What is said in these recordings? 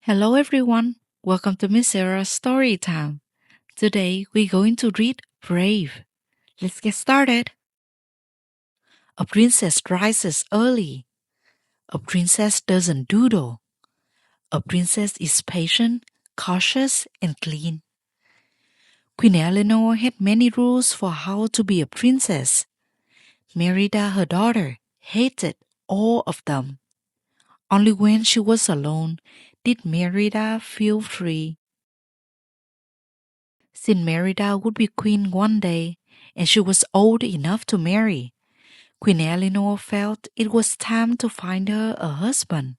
Hello everyone, welcome to Miss Sarah's Storytime. Today we're going to read Brave. Let's get started. A princess rises early. A princess doesn't doodle. A princess is patient, cautious, and clean. Queen Eleanor had many rules for how to be a princess. Merida, her daughter, hated all of them. Only when she was alone did Merida feel free. Since Merida would be queen one day, and she was old enough to marry, Queen Eleanor felt it was time to find her a husband.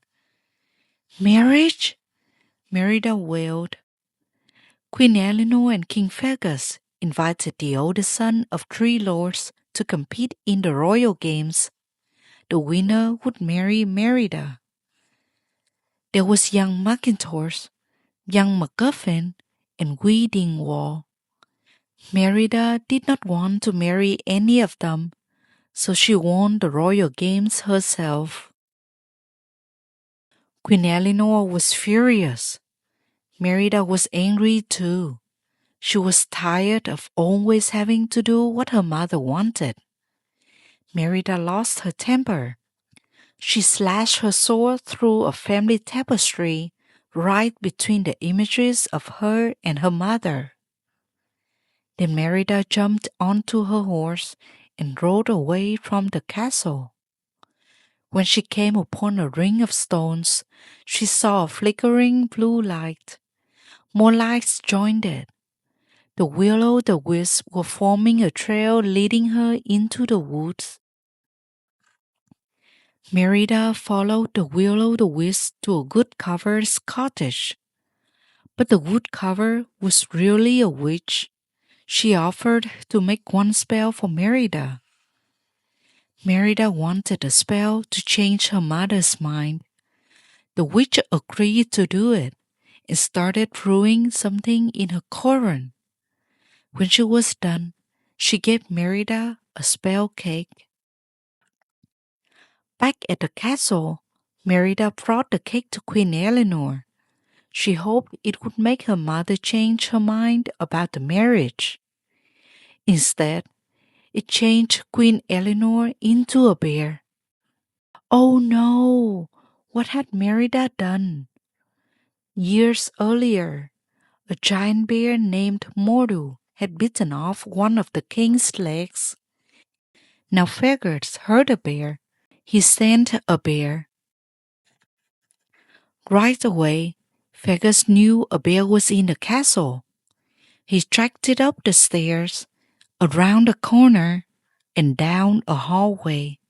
Marriage? Merida wailed. Queen Eleanor and King Fergus invited the oldest son of three lords to compete in the royal games. The winner would marry Merida. There was young Macintosh, young MacGuffin, and wee Dingwall. Merida did not want to marry any of them, so she won the royal games herself. Queen Eleanor was furious. Merida was angry too. She was tired of always having to do what her mother wanted. Merida lost her temper. She slashed her sword through a family tapestry right between the images of her and her mother. Then Merida jumped onto her horse and rode away from the castle. When she came upon a ring of stones, she saw a flickering blue light. More lights joined it. The will-o'-the-wisp were forming a trail leading her into the woods. Merida followed the will-o'-the-wisp to a woodcarver's cottage. But the woodcarver was really a witch. She offered to make one spell for Merida. Merida wanted a spell to change her mother's mind. The witch agreed to do it and started brewing something in her cauldron. When she was done, she gave Merida a spell cake. Back at the castle, Merida brought the cake to Queen Eleanor. She hoped it would make her mother change her mind about the marriage. Instead, it changed Queen Eleanor into a bear. Oh no! What had Merida done? Years earlier, a giant bear named Mor'du had bitten off one of the king's legs. Now Fergus heard a bear. He sent a bear. Right away, Fergus knew a bear was in the castle. He tracked it up the stairs, around a corner, and down a hallway.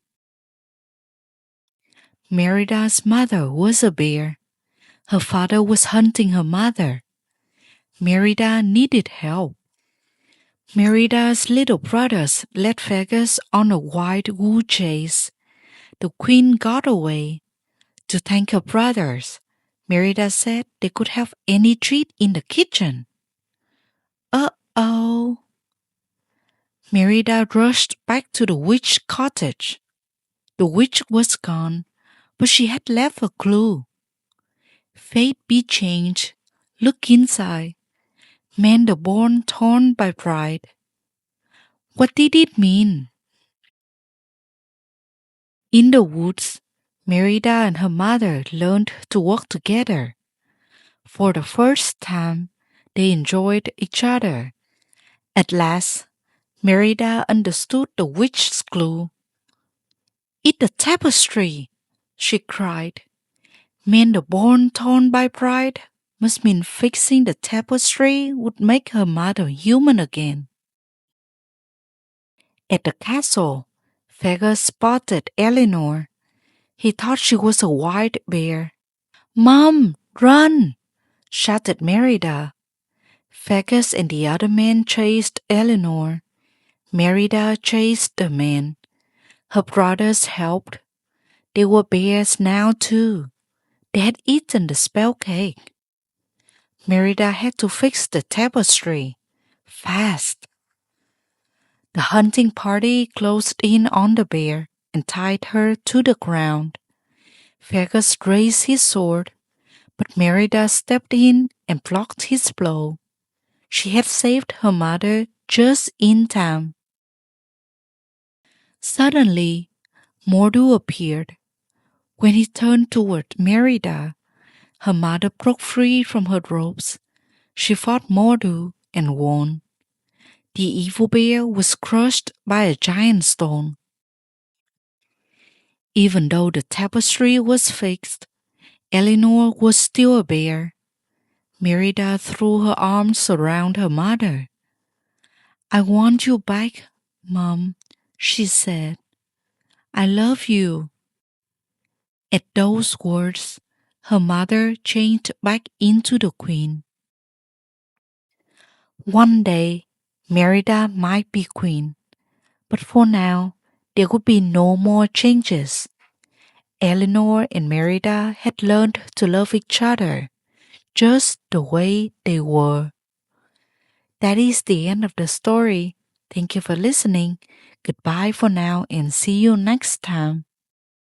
Merida's mother was a bear. Her father was hunting her mother. Merida needed help. Merida's little brothers led Fergus on a wild wool chase. The queen got away. To thank her brothers, Merida said they could have any treat in the kitchen. Uh-oh. Merida rushed back to the witch cottage. The witch was gone, but she had left a clue. Fate be changed. Look inside. Man the born torn by pride. What did it mean? In the woods, Merida and her mother learned to work together. For the first time, they enjoyed each other. At last, Merida understood the witch's clue. Eat the tapestry, she cried. Men the born torn by pride must mean fixing the tapestry would make her mother human again. At the castle, Fergus spotted Eleanor. He thought she was a wild bear. "Mom, run!" shouted Merida. Fergus and the other men chased Eleanor. Merida chased the men. Her brothers helped. They were bears now too. They had eaten the spell cake. Merida had to fix the tapestry. Fast. The hunting party closed in on the bear and tied her to the ground. Fergus raised his sword, But Merida stepped in and blocked his blow. She had saved her mother just in time. Suddenly, Mor'du appeared. When he turned toward Merida, her mother broke free from her ropes. She fought Mor'du and won. The evil bear was crushed by a giant stone. Even though the tapestry was fixed, Eleanor was still a bear. Merida threw her arms around her mother. "I want you back, Mom," she said. "I love you." At those words, her mother changed back into the queen. One day, Merida might be queen, but for now, there would be no more changes. Eleanor and Merida had learned to love each other, just the way they were. That is the end of the story. Thank you for listening. Goodbye for now and see you next time.